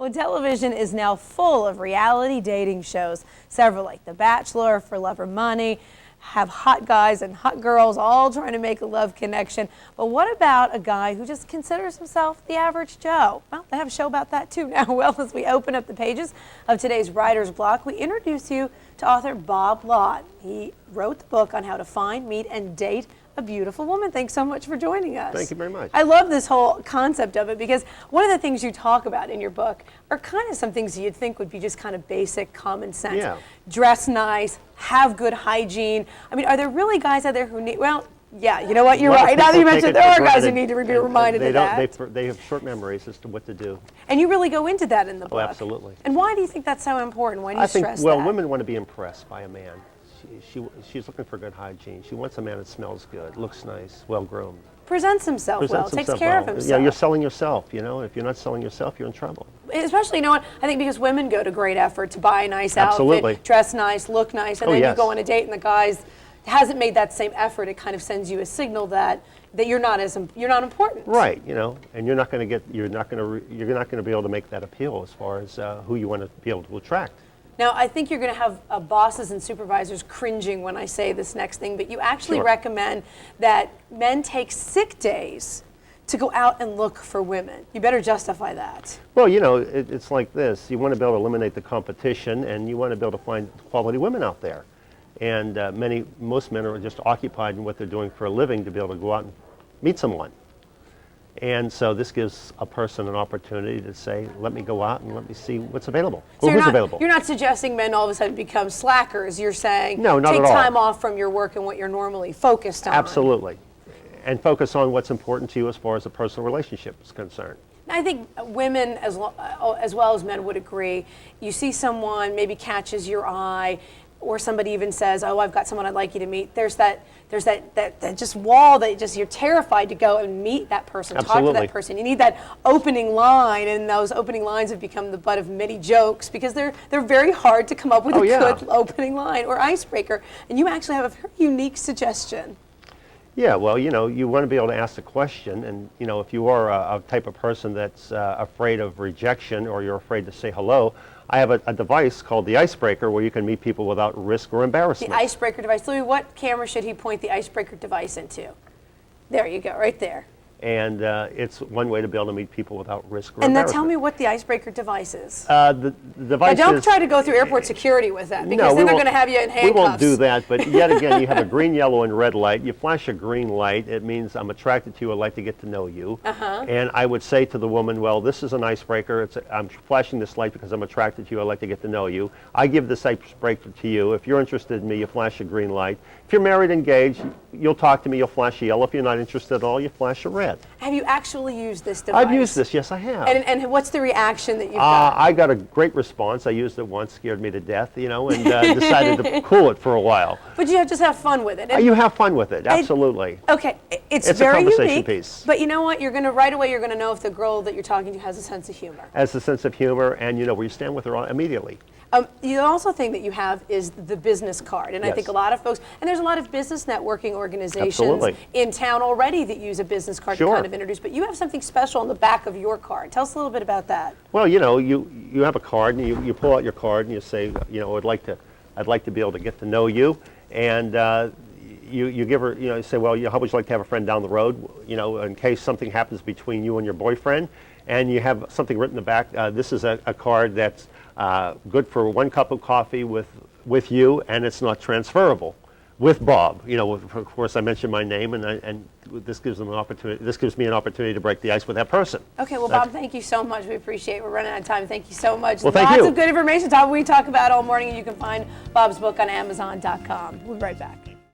Well, television is now full of reality dating shows. Several like The Bachelor, For Love or Money, have hot guys and hot girls all trying to make a love connection. But what about a guy who just considers himself the average Joe? Well, they have a show about that too now. Well, as we open up the pages of today's Writer's Block, we introduce you to author Bob Lott. He wrote the book on how to find, meet, and date a beautiful woman. Thanks so much for joining us. Thank you very much. I love this whole concept of it because one of the things you talk about in your book are kind of some things you'd think would be just kind of basic common sense. Yeah. Dress nice, have good hygiene. I mean, are there really guys out there who need, well, yeah, you know what, you're right. Now that you mentioned, there are guys who need to be reminded of that. They have short memories as to what to do. And you really go into that in the book. Oh, absolutely. And why do you think that's so important? Why do you stress that? Well, women want to be impressed by a man. She's looking for good hygiene. She wants a man that smells good, looks nice, well-groomed. Presents himself well, takes care of himself. Yeah, you're selling yourself, you know. If you're not selling yourself, you're in trouble. Especially, you know what, I think because women go to great effort to buy a nice outfit, dress nice, look nice, and then you go on a date and the guy hasn't made that same effort. It kind of sends you a signal that you're not important. Right, you know, and you're not going to be able to make that appeal as far as who you want to be able to attract. Now, I think you're going to have bosses and supervisors cringing when I say this next thing, but you actually recommend that men take sick days to go out and look for women. You better justify that. Well, you know, it's like this. You want to be able to eliminate the competition, and you want to be able to find quality women out there. And most men are just occupied in what they're doing for a living to be able to go out and meet someone. And so this gives a person an opportunity to say, let me go out and let me see what's available. So who's available. You're not suggesting men all of a sudden become slackers. You're saying no, not take at all. time off from your work and what you're normally focused on. Absolutely. And focus on what's important to you as far as a personal relationship is concerned. I think women as well as men would agree. You see someone maybe catches your eye, or somebody even says, oh, I've got someone I'd like you to meet. There's that just wall that you're terrified to go and meet that person, talk to that person. You need that opening line, and those opening lines have become the butt of many jokes because they're very hard to come up with a good opening line or icebreaker. And you actually have a very unique suggestion. Yeah, well, you know, you want to be able to ask the question, and you know, if you are a type of person that's afraid of rejection or you're afraid to say hello, I have a device called the icebreaker where you can meet people without risk or embarrassment. The icebreaker device. Louis, what camera should he point the icebreaker device into? There you go, right there. And it's one way to be able to meet people without risk or embarrassment. And now tell me what the icebreaker device is. The device now don't try to go through airport security with that, because then they're going to have you in handcuffs. We won't do that, but yet again, you have a green, yellow, and red light. You flash a green light. It means I'm attracted to you. I'd like to get to know you. And I would say to the woman, well, this is an icebreaker. I'm flashing this light because I'm attracted to you. I'd like to get to know you. I give this icebreaker to you. If you're interested in me, you flash a green light. If you're married, engaged, you'll talk to me. You'll flash a yellow. If you're not interested at all, you flash a red. Have you actually used this device? I've used this, yes I have. And what's the reaction that you've got? I got a great response. I used it once, scared me to death, you know, and decided to cool it for a while. But you just have fun with it. You have fun with it, absolutely. Okay, it's very a conversation unique, piece. But you know what? Right away you're going to know if the girl that you're talking to has a sense of humor. Has a sense of humor, and you know where you stand with her immediately. The also thing that you have is the business card, and I think a lot of folks, and there's a lot of business networking organizations in town already that use a business card to kind of introduce, but you have something special on the back of your card. Tell us a little bit about that. Well, you know, you have a card, and you pull out your card, and you say, you know, I'd like to be able to get to know you, and you give her, you know, you say, well, how would you like to have a friend down the road, you know, in case something happens between you and your boyfriend, and you have something written in the back. This is a card that's good for 1 cup of coffee with you, and it's not transferable with Bob. You know, of course, I mentioned my name, and this gives them an opportunity. This gives me an opportunity to break the ice with that person. Okay, well, Bob, thank you so much. We appreciate it. We're running out of time. Thank you so much. Well, thank you. Lots of good information we talk about all morning, and you can find Bob's book on Amazon.com. We'll be right back.